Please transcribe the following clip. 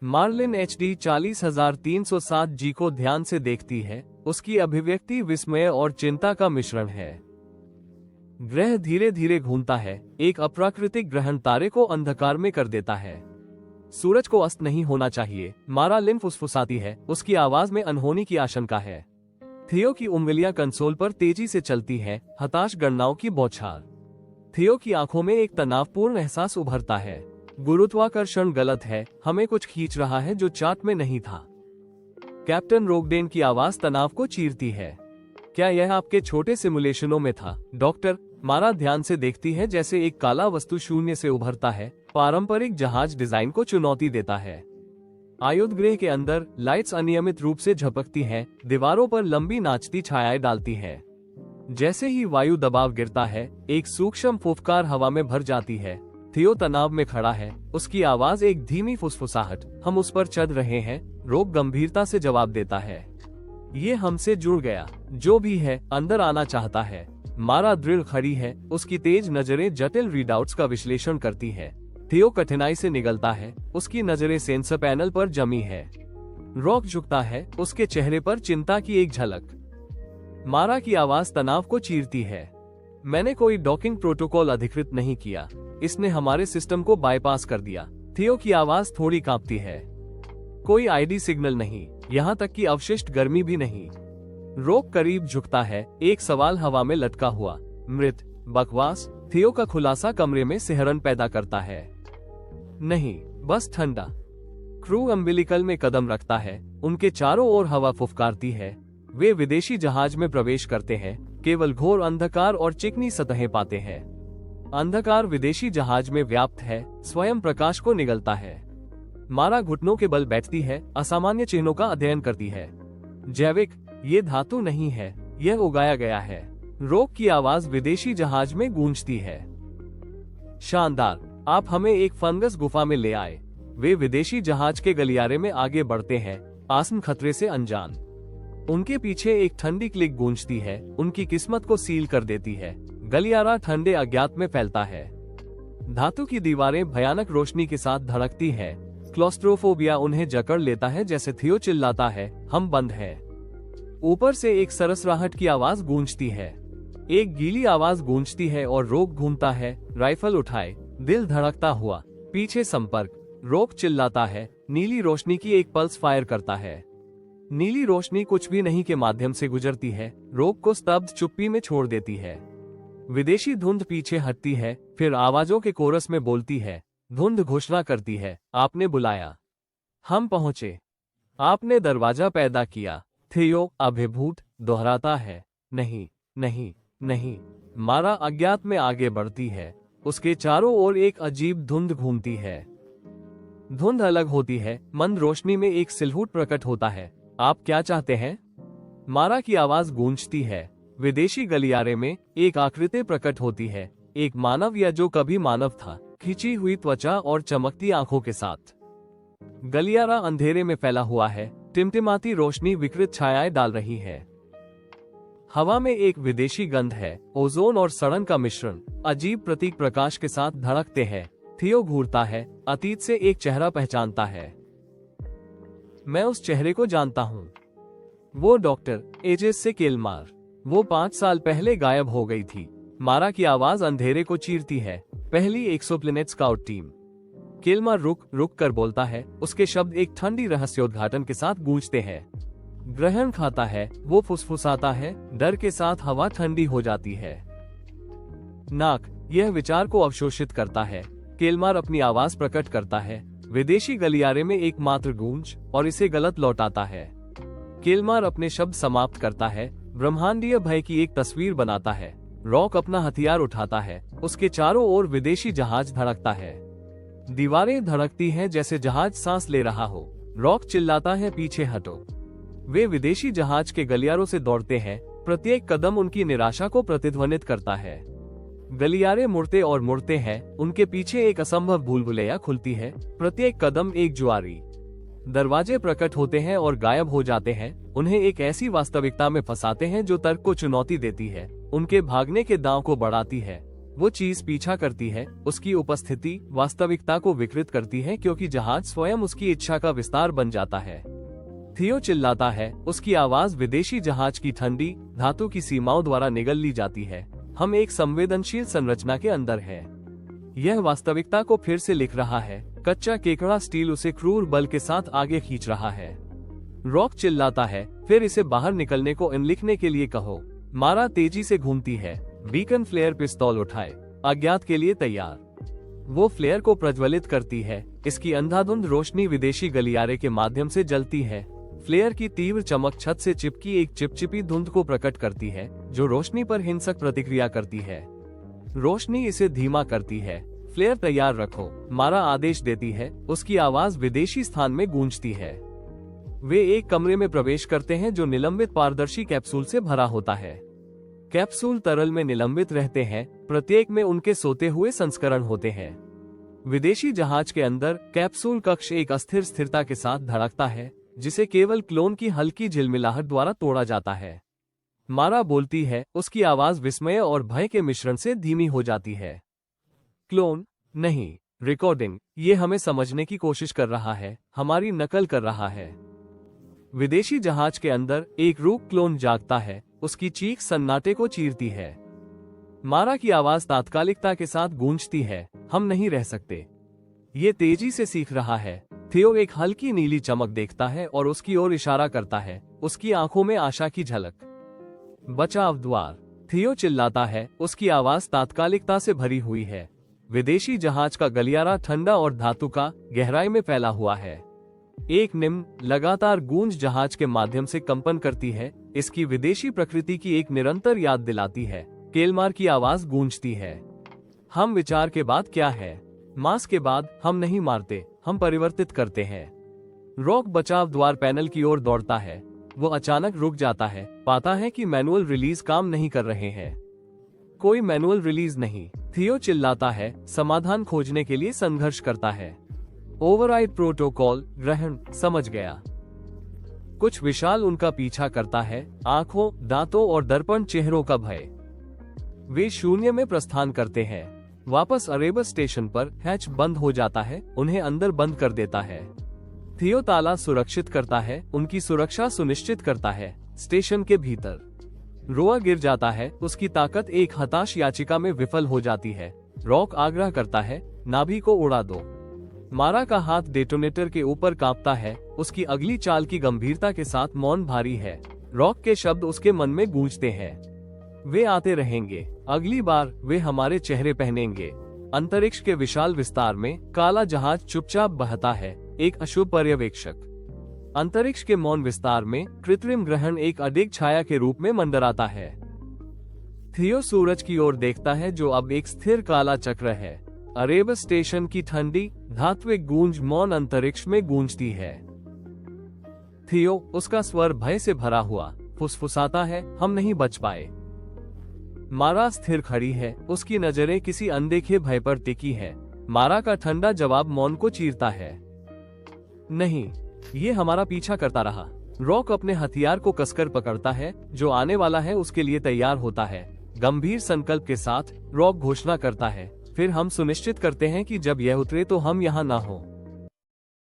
Marlin HD 40,307 जी को ध्यान से देखती है। उसकी अभिव्यक्ति विस्मय और चिंता का मिश्रण है। ग्रह धीरे धीरे घूमता है। एक अप्राकृतिक ग्रहण तारे को अंधकार में कर देता है। सूरज को अस्त नहीं होना चाहिए। मारा लिन फुसफुसाती है। उसकी आवाज में अनहोनी की आशंका है। थियो की उंगलियां कंसोल पर तेजी से चलती हैं, हताश गणनाओं की बौछार। थियो की आंखों में एक तनावपूर्ण एहसास उभरता है। गुरुत्वाकर्षण गलत है। हमें कुछ खींच रहा है जो चार्ट में नहीं था। कैप्टन रोगडेन की आवाज तनाव को चीरती है। क्या यह आपके छोटे सिमुलेशनों में था, डॉक्टर? मारा ध्यान से देखती है जैसे एक काला वस्तु शून्य से उभरता है, पारंपरिक जहाज डिजाइन को चुनौती देता है। आयुध गृह के अंदर लाइट्स अनियमित रूप से झपकती हैं, दीवारों पर लंबी नाचती छायाएं डालती हैं। जैसे ही वायु दबाव गिरता है, एक सूक्ष्म फुफकार हवा में भर जाती है। थियो तनाव में खड़ा है। उसकी आवाज एक धीमी फुसफुसाहट, हम उस पर चढ़ रहे हैं। रोग गंभीरता से जवाब देता है, ये हमसे जुड़ गया। जो भी है अंदर आना चाहता है। मारा दृढ़ खड़ी है। उसकी तेज नजरें जटिल रीडआउट्स का विश्लेषण करती है। थियो कठिनाई से निगलता है। उसकी नजरें सेंसर पैनल पर जमी है। रॉक झुकता है, उसके चेहरे पर चिंता की एक झलक। मारा की आवाज तनाव को चीरती है। मैंने कोई डॉकिंग प्रोटोकॉल अधिकृत नहीं किया। इसने हमारे सिस्टम को बाईपास कर दिया। थियो की आवाज थोड़ी कांपती है। कोई आईडी सिग्नल नहीं, यहाँ तक कि अवशिष्ट गर्मी भी नहीं। रोक करीब झुकता है, एक सवाल हवा में लटका हुआ। मृत? बकवास। थियो का खुलासा कमरे में सिहरन पैदा करता है। नहीं, बस ठंडा। क्रू अम्बिलिकल में कदम रखता है। उनके चारों ओर हवा फुफकारती है। वे विदेशी जहाज में प्रवेश करते हैं। केवल घोर अंधकार और चिकनी सतहें पाते हैं। अंधकार विदेशी जहाज में व्याप्त है, स्वयं प्रकाश को निगलता है। मारा घुटनों के बल बैठती है, असामान्य चिन्हों का अध्ययन करती है। जैविक, ये धातु नहीं है, यह उगाया गया है। रोक की आवाज विदेशी जहाज में गूंजती है। शानदार, आप हमें एक फंगस गुफा में ले आए। वे विदेशी जहाज के गलियारे में आगे बढ़ते हैं, आसन्न खतरे से अनजान। उनके पीछे एक ठंडी क्लिक गूंजती है, उनकी किस्मत को सील कर देती है। गलियारा ठंडे अज्ञात में फैलता है। धातु की दीवारें भयानक रोशनी के साथ धड़कती है। क्लॉस्ट्रोफोबिया उन्हें जकड़ लेता है जैसे थियो चिल्लाता है, हम बंद हैं। ऊपर से एक सरसराहट की आवाज गूंजती है। एक गीली आवाज गूंजती है और रोक घूमता है, राइफल उठाए, दिल धड़कता हुआ। पीछे संपर्क। रोक चिल्लाता है। नीली रोशनी की एक पल्स फायर करता है। नीली रोशनी कुछ भी नहीं के माध्यम से गुजरती है, रोक को स्तब्ध चुप्पी में छोड़ देती है। विदेशी धुंध पीछे हटती है, फिर आवाजों के कोरस में बोलती है। धुंध घोषणा करती है, आपने बुलाया, हम पहुंचे, आपने दरवाजा पैदा किया। थियो अभिभूत दोहराता है, नहीं नहीं नहीं। मारा अज्ञात में आगे बढ़ती है। उसके चारों ओर एक अजीब धुंध घूमती है। धुंध अलग होती है, मंद रोशनी में एक सिलहूट प्रकट होता है। आप क्या चाहते हैं? मारा की आवाज गूंजती है। विदेशी गलियारे में एक आकृति प्रकट होती है, एक मानव या जो कभी मानव था, खिंची हुई त्वचा और चमकती आंखों के साथ। गलियारा अंधेरे में फैला हुआ है, टिमटिमाती रोशनी विकृत छायाएं डाल रही है। हवा में एक विदेशी गंध है, ओजोन और सड़न का मिश्रण। अजीब प्रतीक प्रकाश के साथ धड़कते हैं। थियो घूरता है, अतीत से एक चेहरा पहचानता है। मैं उस चेहरे को जानता हूँ। वो डॉक्टर एजेस से केलमार। वो 5 साल पहले गायब हो गई थी। मारा की आवाज अंधेरे को चीरती है। पहली एक्सोप्लैनेट स्काउट टीम। केलमार रुक कर बोलता है। उसके शब्द एक ठंडी रहस्योद्घाटन के साथ गूंजते हैं। ग्रहण खाता है, वो फुसफुसाता है, डर के साथ हवा ठंडी हो जाती है। नाक, यह विचार को अवशोषित करता है। केलमार अपनी आवाज प्रकट करता है। विदेशी गलियारे में एकमात्र गूंज, और इसे गलत लौटाता है। केलमार अपने शब्द समाप्त करता है, ब्रह्मांडीय भय की एक तस्वीर बनाता है। रॉक अपना हथियार उठाता है। उसके चारों ओर विदेशी जहाज धड़कता है। दीवारें धड़कती हैं जैसे जहाज सांस ले रहा हो। रॉक चिल्लाता है, पीछे हटो। वे विदेशी जहाज के गलियारों से दौड़ते हैं। प्रत्येक कदम उनकी निराशा को प्रतिध्वनित करता है। गलियारे मुड़ते और मुड़ते हैं। उनके पीछे एक असंभव भूलभुलैया खुलती है। प्रत्येक कदम एक जुआरी। दरवाजे प्रकट होते हैं और गायब हो जाते हैं। उन्हें एक ऐसी वास्तविकता में फंसाते हैं जो तर्क को चुनौती देती है, उनके भागने के दांव को बढ़ाती है। वो चीज पीछा करती है, उसकी उपस्थिति वास्तविकता को विकृत करती है क्योंकि जहाज स्वयं उसकी इच्छा का विस्तार बन जाता है। थियो चिल्लाता है, उसकी आवाज विदेशी जहाज की ठंडी धातु की सीमाओं द्वारा निगल ली जाती है। हम एक संवेदनशील संरचना के अंदर हैं। यह वास्तविकता को फिर से लिख रहा है। कच्चा केकड़ा स्टील उसे क्रूर बल के साथ आगे खींच रहा है। रॉक चिल्लाता है, फिर इसे बाहर निकलने को इन लिखने के लिए कहो। मारा तेजी से घूमती है, बीकन फ्लेयर पिस्तौल उठाए, अज्ञात के लिए तैयार। वो फ्लेयर को प्रज्वलित करती है। इसकी अंधाधुंध रोशनी विदेशी गलियारे के माध्यम से जलती है। फ्लेयर की तीव्र चमक छत से चिपकी एक चिपचिपी धुंध को प्रकट करती है जो रोशनी पर हिंसक प्रतिक्रिया करती है। रोशनी इसे धीमा करती है। फ्लेयर तैयार रखो, मारा आदेश देती है। उसकी आवाज विदेशी स्थान में गूंजती है। वे एक कमरे में प्रवेश करते हैं जो निलंबित पारदर्शी कैप्सूल से भरा होता है। कैप्सूल तरल में निलंबित रहते हैं, प्रत्येक में उनके सोते हुए संस्करण होते हैं। विदेशी जहाज के अंदर कैप्सूल कक्ष एक अस्थिर स्थिरता के साथ धड़कता है जिसे केवल क्लोन की हल्की झिलमिलाहट द्वारा तोड़ा जाता है। मारा बोलती है, उसकी आवाज विस्मय और भय के मिश्रण से धीमी हो जाती है। क्लोन नहीं, रिकॉर्डिंग। ये हमें समझने की कोशिश कर रहा है, हमारी नकल कर रहा है। विदेशी जहाज के अंदर एक रूप क्लोन जागता है। उसकी चीख सन्नाटे को चीरती है। मारा की आवाज तात्कालिकता के साथ गूंजती है, हम नहीं रह सकते। ये तेजी से सीख रहा है। थियो एक हल्की नीली चमक देखता है और उसकी ओर इशारा करता है, उसकी आंखों में आशा की झलक। बचाव द्वार। थियो चिल्लाता है, उसकी आवाज तात्कालिकता से भरी हुई है। विदेशी जहाज का गलियारा ठंडा और धातु का गहराई में फैला हुआ है। एक निम्न लगातार गूंज जहाज के माध्यम से कंपन करती है। इसकी विदेशी प्रकृति की एक निरंतर याद दिलाती है। केलमार की आवाज गूंजती है। हम विचार के बाद क्या है? मांस के बाद हम नहीं मारते, हम परिवर्तित करते हैं। रॉक बचाव द्वार पैनल की ओर दौड़ता है। वो अचानक रुक जाता है, पाता है कि मैनुअल रिलीज काम नहीं कर रहे हैं। कोई मैनुअल रिलीज नहीं। थियो चिल्लाता है, समाधान खोजने के लिए संघर्ष करता है। ओवरराइड प्रोटोकॉल ग्रहण। समझ गया। कुछ विशाल उनका पीछा करता है, आंखों, दांतों और दर्पण चेहरों का भय। वे शून्य में प्रस्थान करते हैं। वापस अरेबस स्टेशन पर हैच बंद हो जाता है, उन्हें अंदर बंद कर देता है। थियो ताला सुरक्षित करता है, उनकी सुरक्षा सुनिश्चित करता है। स्टेशन के भीतर रोआ गिर जाता है, उसकी ताकत एक हताश याचिका में विफल हो जाती है। रॉक आग्रह करता है, नाभि को उड़ा दो। मारा का हाथ डेटोनेटर के ऊपर कांपता है, उसकी अगली चाल की गंभीरता के साथ मौन भारी है। रॉक के शब्द उसके मन में गूंजते हैं। वे आते रहेंगे, अगली बार वे हमारे चेहरे पहनेंगे। अंतरिक्ष के विशाल विस्तार में काला जहाज चुपचाप बहता है, एक अशुभ पर्यवेक्षक। अंतरिक्ष के मौन विस्तार में कृत्रिम ग्रहण एक अडिग छाया के रूप में मंडराता है। थियो सूरज की ओर देखता है जो अब एक स्थिर काला चक्र है। अरेबस स्टेशन की ठंडी धात्विक गूंज मौन अंतरिक्ष में गूंजती है। थियो, उसका स्वर भय से भरा हुआ, फुसफुसाता है, हम नहीं बच पाए। मारा स्थिर खड़ी है, उसकी नजरें किसी अनदेखे भय पर टिकी है। मारा का ठंडा जवाब मौन को चीरता है। नहीं, ये हमारा पीछा करता रहा। रॉक अपने हथियार को कसकर पकड़ता है, जो आने वाला है उसके लिए तैयार होता है। गंभीर संकल्प के साथ रॉक घोषणा करता है, फिर हम सुनिश्चित करते हैं कि जब यह उतरे तो हम यहाँ ना हो।